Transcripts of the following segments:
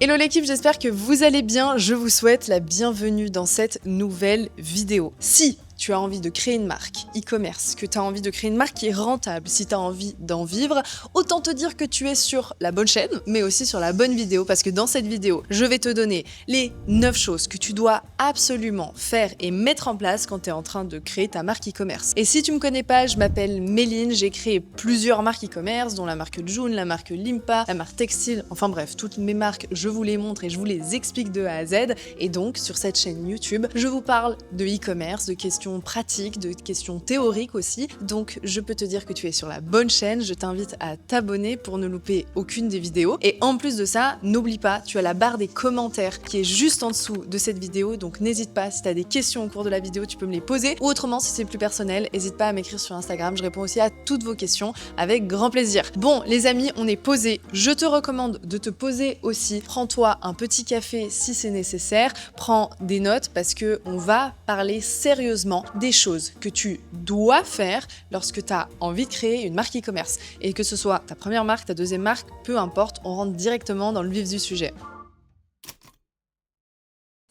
Hello l'équipe, j'espère que vous allez bien. Je vous souhaite la bienvenue dans cette nouvelle vidéo. Si tu as envie de créer une marque e-commerce, que tu as envie de créer une marque qui est rentable, si tu as envie d'en vivre, autant te dire que tu es sur la bonne chaîne, mais aussi sur la bonne vidéo, parce que dans cette vidéo, je vais te donner les 9 choses que tu dois absolument faire et mettre en place quand tu es en train de créer ta marque e-commerce. Et si tu me connais pas, je m'appelle Méline, j'ai créé plusieurs marques e-commerce, dont la marque June, la marque Limpa, la marque Textile, enfin bref, toutes mes marques, je vous les montre et je vous les explique de A à Z. Et donc, sur cette chaîne YouTube, je vous parle de e-commerce, de questions pratiques, de questions théoriques aussi. Donc je peux te dire que tu es sur la bonne chaîne, je t'invite à t'abonner pour ne louper aucune des vidéos. Et en plus de ça, n'oublie pas, tu as la barre des commentaires qui est juste en dessous de cette vidéo, donc n'hésite pas, si tu as des questions au cours de la vidéo, tu peux me les poser. Ou autrement, si c'est plus personnel, n'hésite pas à m'écrire sur Instagram, je réponds aussi à toutes vos questions avec grand plaisir. Bon les amis, on est posé, je te recommande de te poser aussi, prends-toi un petit café si c'est nécessaire, prends des notes parce que on va parler sérieusement des choses que tu dois faire lorsque tu as envie de créer une marque e-commerce. Et que ce soit ta première marque, ta deuxième marque, peu importe, on rentre directement dans le vif du sujet.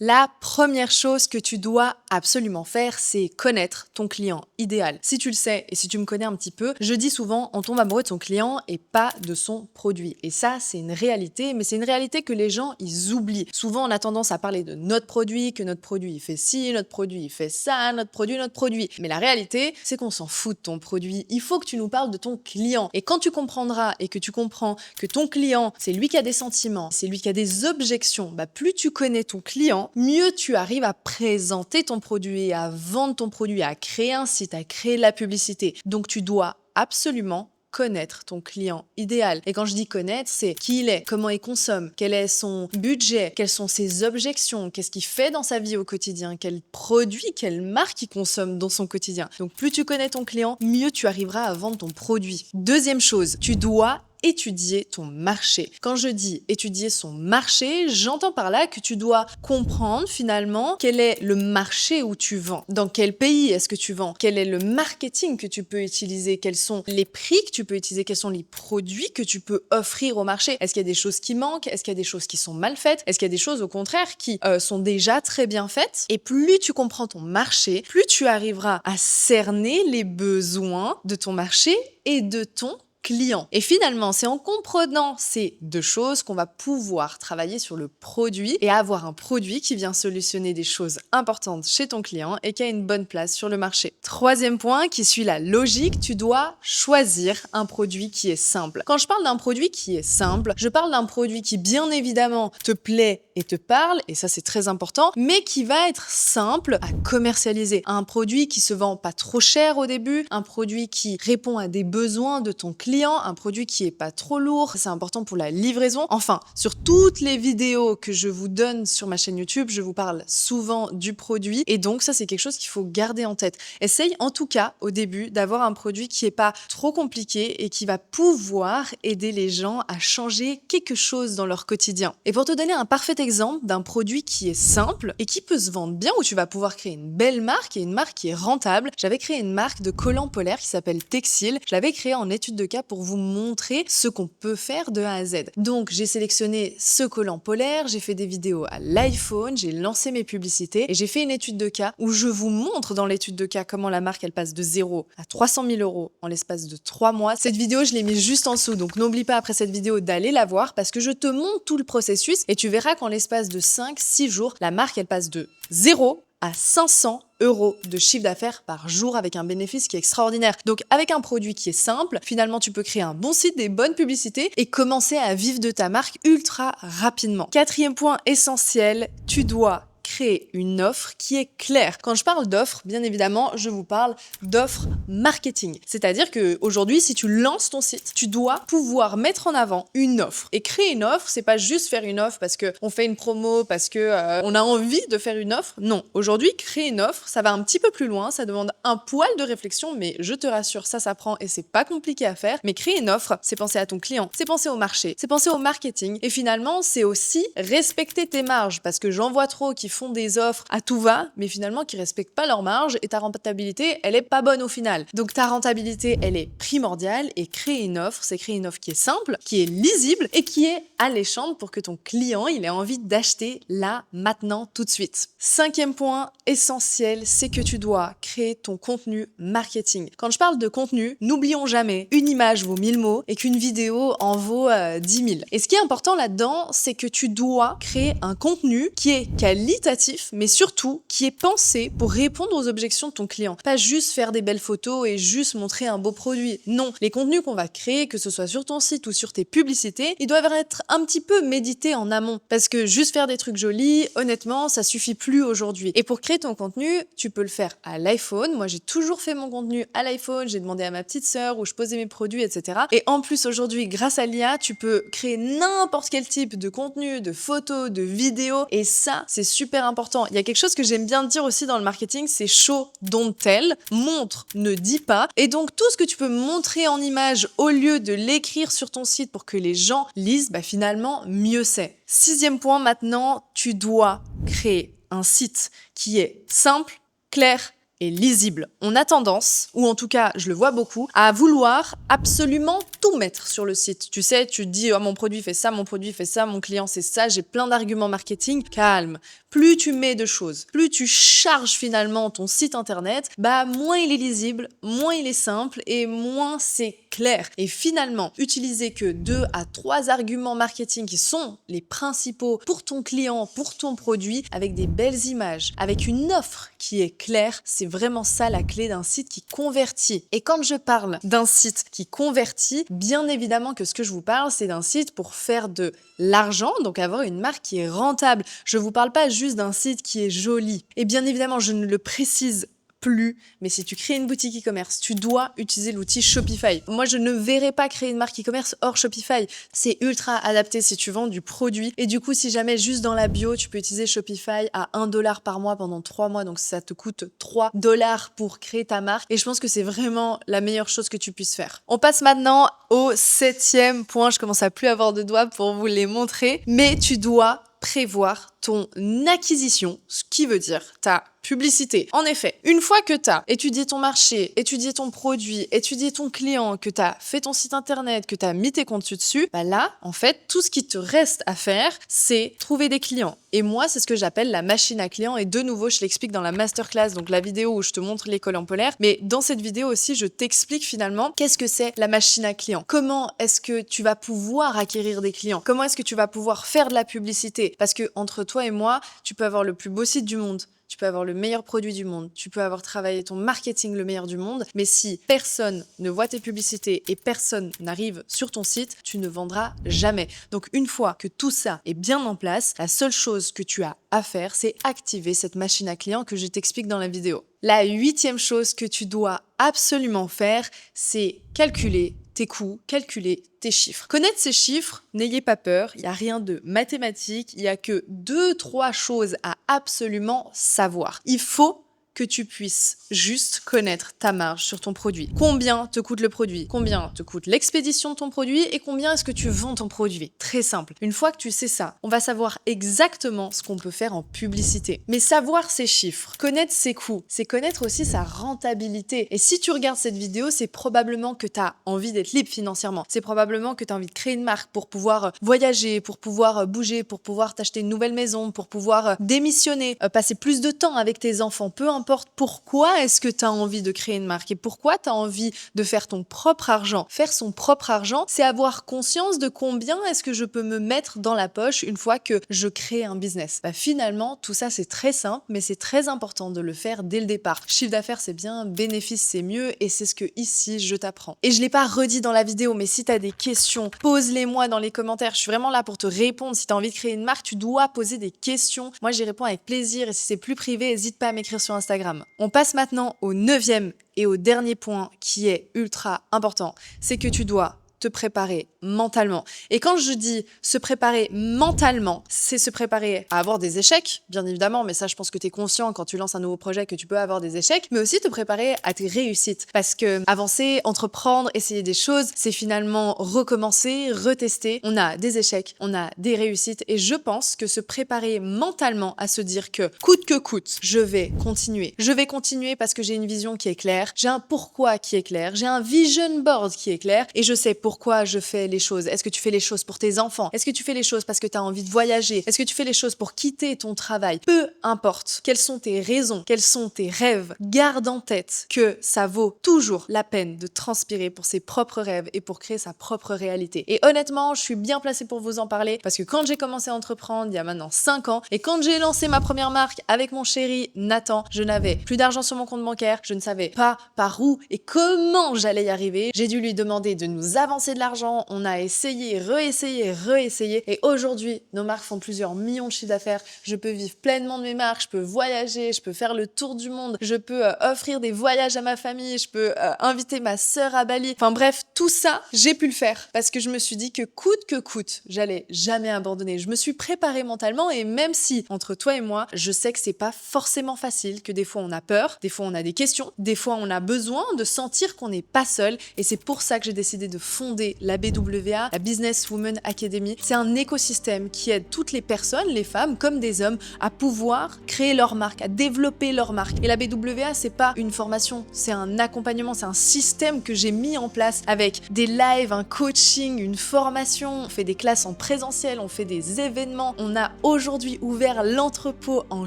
La première chose que tu dois absolument faire, c'est connaître ton client idéal. Si tu le sais et si tu me connais un petit peu, je dis souvent on tombe amoureux de son client et pas de son produit. Et ça, c'est une réalité, mais c'est une réalité que les gens, ils oublient. Souvent, on a tendance à parler de notre produit, que notre produit il fait ci, notre produit il fait ça, notre produit. Mais la réalité, c'est qu'on s'en fout de ton produit. Il faut que tu nous parles de ton client. Et quand tu comprendras et que tu comprends que ton client, c'est lui qui a des sentiments, c'est lui qui a des objections, plus tu connais ton client, mieux tu arrives à présenter ton produit, à vendre ton produit, à créer un site, à créer de la publicité. Donc tu dois absolument connaître ton client idéal. Et quand je dis connaître, c'est qui il est, comment il consomme, quel est son budget, quelles sont ses objections, qu'est-ce qu'il fait dans sa vie au quotidien, quel produit, quelle marque il consomme dans son quotidien. Donc plus tu connais ton client, mieux tu arriveras à vendre ton produit. Deuxième chose, tu dois étudier ton marché. Quand je dis étudier son marché, j'entends par là que tu dois comprendre finalement quel est le marché où tu vends, dans quel pays est-ce que tu vends, quel est le marketing que tu peux utiliser, quels sont les prix que tu peux utiliser, quels sont les produits que tu peux offrir au marché. Est-ce qu'il y a des choses qui manquent? Est-ce qu'il y a des choses qui sont mal faites? Est-ce qu'il y a des choses au contraire qui sont déjà très bien faites? Et plus tu comprends ton marché, plus tu arriveras à cerner les besoins de ton marché et de ton client. Et finalement, c'est en comprenant ces deux choses qu'on va pouvoir travailler sur le produit et avoir un produit qui vient solutionner des choses importantes chez ton client et qui a une bonne place sur le marché. Troisième point, qui suit la logique, tu dois choisir un produit qui est simple. Quand je parle d'un produit qui est simple, je parle d'un produit qui bien évidemment te plaît et te parle, et ça c'est très important, mais qui va être simple à commercialiser. Un produit qui se vend pas trop cher au début, un produit qui répond à des besoins de ton client, un produit qui est pas trop lourd, c'est important pour la livraison. Enfin, sur toutes les vidéos que je vous donne sur ma chaîne YouTube, je vous parle souvent du produit et donc ça c'est quelque chose qu'il faut garder en tête. Essaye en tout cas au début d'avoir un produit qui est pas trop compliqué et qui va pouvoir aider les gens à changer quelque chose dans leur quotidien. Et pour te donner un parfait exemple d'un produit qui est simple et qui peut se vendre bien, où tu vas pouvoir créer une belle marque et une marque qui est rentable, j'avais créé une marque de collants polaires qui s'appelle Textile. Je l'avais créée en étude de cas pour vous montrer ce qu'on peut faire de A à Z. Donc j'ai sélectionné ce collant polaire, j'ai fait des vidéos à l'iPhone, j'ai lancé mes publicités et j'ai fait une étude de cas où je vous montre dans l'étude de cas comment la marque elle passe de 0 à 300 000 € en l'espace de 3 mois. Cette vidéo je l'ai mis juste en dessous, donc n'oublie pas après cette vidéo d'aller la voir parce que je te montre tout le processus et tu verras qu'en l'espace de 5-6 jours, la marque elle passe de 0 à 500 € de chiffre d'affaires par jour avec un bénéfice qui est extraordinaire. Donc avec un produit qui est simple, finalement tu peux créer un bon site, des bonnes publicités et commencer à vivre de ta marque ultra rapidement. Quatrième point essentiel, tu dois créer une offre qui est claire. Quand je parle d'offre, bien évidemment, je vous parle d'offre marketing. C'est-à-dire que aujourd'hui, si tu lances ton site, tu dois pouvoir mettre en avant une offre. Et créer une offre, c'est pas juste faire une offre parce que on fait une promo, parce que on a envie de faire une offre. Non. Aujourd'hui, créer une offre, ça va un petit peu plus loin, ça demande un poil de réflexion, mais je te rassure, ça s'apprend et c'est pas compliqué à faire. Mais créer une offre, c'est penser à ton client, c'est penser au marché, c'est penser au marketing et finalement, c'est aussi respecter tes marges parce que j'en vois trop qui font des offres à tout va, mais finalement qui respectent pas leur marge et ta rentabilité, elle est pas bonne au final. Donc ta rentabilité, elle est primordiale et créer une offre, c'est créer une offre qui est simple, qui est lisible et qui est alléchante pour que ton client, il ait envie d'acheter là, maintenant, tout de suite. Cinquième point essentiel, c'est que tu dois créer ton contenu marketing. Quand je parle de contenu, n'oublions jamais, une image vaut 1000 mots et qu'une vidéo en vaut 10 000. Et ce qui est important là-dedans, c'est que tu dois créer un contenu qui est qualitatif, mais surtout qui est pensé pour répondre aux objections de ton client. Pas juste faire des belles photos et juste montrer un beau produit. Non, les contenus qu'on va créer, que ce soit sur ton site ou sur tes publicités, ils doivent être un petit peu médités en amont. Parce que juste faire des trucs jolis, honnêtement, ça suffit plus aujourd'hui. Et pour créer ton contenu, tu peux le faire à l'iPhone. Moi, j'ai toujours fait mon contenu à l'iPhone. J'ai demandé à ma petite sœur où je posais mes produits, etc. Et en plus, aujourd'hui, grâce à l'IA, tu peux créer n'importe quel type de contenu, de photos, de vidéos. Et ça, c'est super important. Il y a quelque chose que j'aime bien dire aussi dans le marketing, c'est show, don't tell. Montre, ne dis pas. Et donc, tout ce que tu peux montrer en image au lieu de l'écrire sur ton site pour que les gens lisent, bah finalement, mieux c'est. Sixième point, maintenant, tu dois créer un site qui est simple, clair et lisible. On a tendance, ou en tout cas je le vois beaucoup, à vouloir absolument tout mettre sur le site. Tu sais, tu te dis « Oh, mon produit fait ça, mon produit fait ça, mon client c'est ça, j'ai plein d'arguments marketing. » Calme. Plus tu mets de choses, plus tu charges finalement ton site internet, bah moins il est lisible, moins il est simple et moins c'est clair. Et finalement, utiliser que 2 à 3 arguments marketing qui sont les principaux pour ton client, pour ton produit, avec des belles images, avec une offre qui est claire, c'est vraiment ça la clé d'un site qui convertit. Et quand je parle d'un site qui convertit, bien évidemment que ce que je vous parle, c'est d'un site pour faire de l'argent, donc avoir une marque qui est rentable. Je vous parle pas juste d'un site qui est joli. Et bien évidemment, je ne le précise plus, mais si tu crées une boutique e-commerce, tu dois utiliser l'outil Shopify. Moi, je ne verrais pas créer une marque e-commerce hors Shopify. C'est ultra adapté si tu vends du produit. Et du coup, si jamais juste dans la bio, tu peux utiliser Shopify à 1 $ par mois pendant 3 mois, donc ça te coûte 3 $ pour créer ta marque. Et je pense que c'est vraiment la meilleure chose que tu puisses faire. On passe maintenant au 7e point. Je commence à plus avoir de doigts pour vous les montrer, mais tu dois prévoir ton acquisition, ce qui veut dire ta publicité. En effet, une fois que tu as étudié ton marché, étudié ton produit, étudié ton client, que tu as fait ton site internet, que tu as mis tes contenus dessus, bah là, en fait, tout ce qui te reste à faire, c'est trouver des clients. Et moi, c'est ce que j'appelle la machine à clients. Et de nouveau, je l'explique dans la masterclass, donc la vidéo où je te montre l'école en polaire. Mais dans cette vidéo aussi, je t'explique finalement qu'est-ce que c'est la machine à clients. Comment est-ce que tu vas pouvoir acquérir des clients? Comment est-ce que tu vas pouvoir faire de la publicité? Parce que entre toi et moi, tu peux avoir le plus beau site du monde. Tu peux avoir le meilleur produit du monde, tu peux avoir travaillé ton marketing le meilleur du monde, mais si personne ne voit tes publicités et personne n'arrive sur ton site, tu ne vendras jamais. Donc une fois que tout ça est bien en place, la seule chose que tu as à faire, c'est activer cette machine à clients que je t'explique dans la vidéo. La 8e chose que tu dois absolument faire, c'est calculer tes coûts, calculer tes chiffres. Connaître ces chiffres, n'ayez pas peur, il n'y a rien de mathématique, il n'y a que 2-3 choses à absolument savoir. Il faut que tu puisses juste connaître ta marge sur ton produit. Combien te coûte le produit? Combien te coûte l'expédition de ton produit? Et combien est-ce que tu vends ton produit? Très simple. Une fois que tu sais ça, on va savoir exactement ce qu'on peut faire en publicité. Mais savoir ces chiffres, connaître ses coûts, c'est connaître aussi sa rentabilité. Et si tu regardes cette vidéo, c'est probablement que tu as envie d'être libre financièrement. C'est probablement que tu as envie de créer une marque pour pouvoir voyager, pour pouvoir bouger, pour pouvoir t'acheter une nouvelle maison, pour pouvoir démissionner, passer plus de temps avec tes enfants, peu importe pourquoi est-ce que tu as envie de créer une marque et pourquoi tu as envie de faire ton propre argent. Faire son propre argent, c'est avoir conscience de combien est-ce que je peux me mettre dans la poche une fois que je crée un business. Bah, finalement, tout ça, c'est très simple, mais c'est très important de le faire dès le départ. Chiffre d'affaires, c'est bien, bénéfice, c'est mieux, et c'est ce que ici, je t'apprends. Et je l'ai pas redit dans la vidéo, mais si tu as des questions, pose-les-moi dans les commentaires. Je suis vraiment là pour te répondre. Si tu as envie de créer une marque, tu dois poser des questions. Moi, j'y réponds avec plaisir, et si c'est plus privé, n'hésite pas à m'écrire sur Instagram. On passe maintenant au 9e et au dernier point qui est ultra important. C'est que tu dois te préparer mentalement. Et quand je dis se préparer mentalement, c'est se préparer à avoir des échecs, bien évidemment, mais ça, je pense que tu es conscient quand tu lances un nouveau projet que tu peux avoir des échecs, mais aussi te préparer à tes réussites. Parce que avancer, entreprendre, essayer des choses, c'est finalement recommencer, retester. On a des échecs, on a des réussites, et je pense que se préparer mentalement à se dire que coûte que coûte, je vais continuer. Je vais continuer parce que j'ai une vision qui est claire, j'ai un pourquoi qui est clair, j'ai un vision board qui est clair, et je sais pourquoi je fais les choses. Est-ce que tu fais les choses pour tes enfants? Est-ce que tu fais les choses parce que tu as envie de voyager? Est-ce que tu fais les choses pour quitter ton travail? Peu importe quelles sont tes raisons, quels sont tes rêves, garde en tête que ça vaut toujours la peine de transpirer pour ses propres rêves et pour créer sa propre réalité. Et honnêtement, je suis bien placée pour vous en parler parce que quand j'ai commencé à entreprendre il y a maintenant 5 ans et quand j'ai lancé ma première marque avec mon chéri Nathan, je n'avais plus d'argent sur mon compte bancaire, je ne savais pas par où et comment j'allais y arriver. J'ai dû lui demander de nous avancer de l'argent, on a essayé, réessayé et aujourd'hui, nos marques font plusieurs millions de chiffres d'affaires, je peux vivre pleinement de mes marques, je peux voyager, je peux faire le tour du monde, je peux offrir des voyages à ma famille, je peux inviter ma sœur à Bali. Enfin bref, tout ça, j'ai pu le faire parce que je me suis dit que coûte, j'allais jamais abandonner. Je me suis préparée mentalement et même si, entre toi et moi, je sais que c'est pas forcément facile, que des fois on a peur, des fois on a des questions, des fois on a besoin de sentir qu'on n'est pas seul et c'est pour ça que j'ai décidé de fonder la BWA, la Business Woman Academy. C'est un écosystème qui aide toutes les personnes, les femmes comme des hommes, à pouvoir créer leur marque, à développer leur marque. Et la BWA, c'est pas une formation, c'est un accompagnement, c'est un système que j'ai mis en place avec des lives, un coaching, une formation. On fait des classes en présentiel, on fait des événements. On a aujourd'hui ouvert l'entrepôt en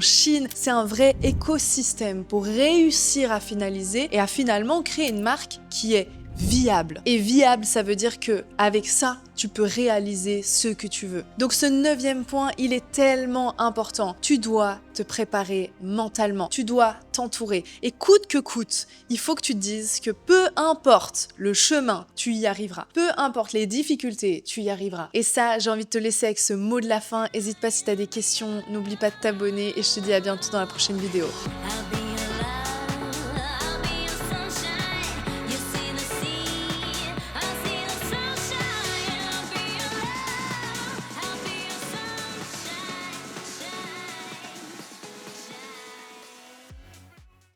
Chine. C'est un vrai écosystème pour réussir à finaliser et à finalement créer une marque qui est viable. Et viable, ça veut dire que avec ça, tu peux réaliser ce que tu veux. Donc ce 9e point, il est tellement important. Tu dois te préparer mentalement. Tu dois t'entourer. Et coûte que coûte, il faut que tu te dises que peu importe le chemin, tu y arriveras. Peu importe les difficultés, tu y arriveras. Et ça, j'ai envie de te laisser avec ce mot de la fin. N'hésite pas si tu as des questions, n'oublie pas de t'abonner et je te dis à bientôt dans la prochaine vidéo.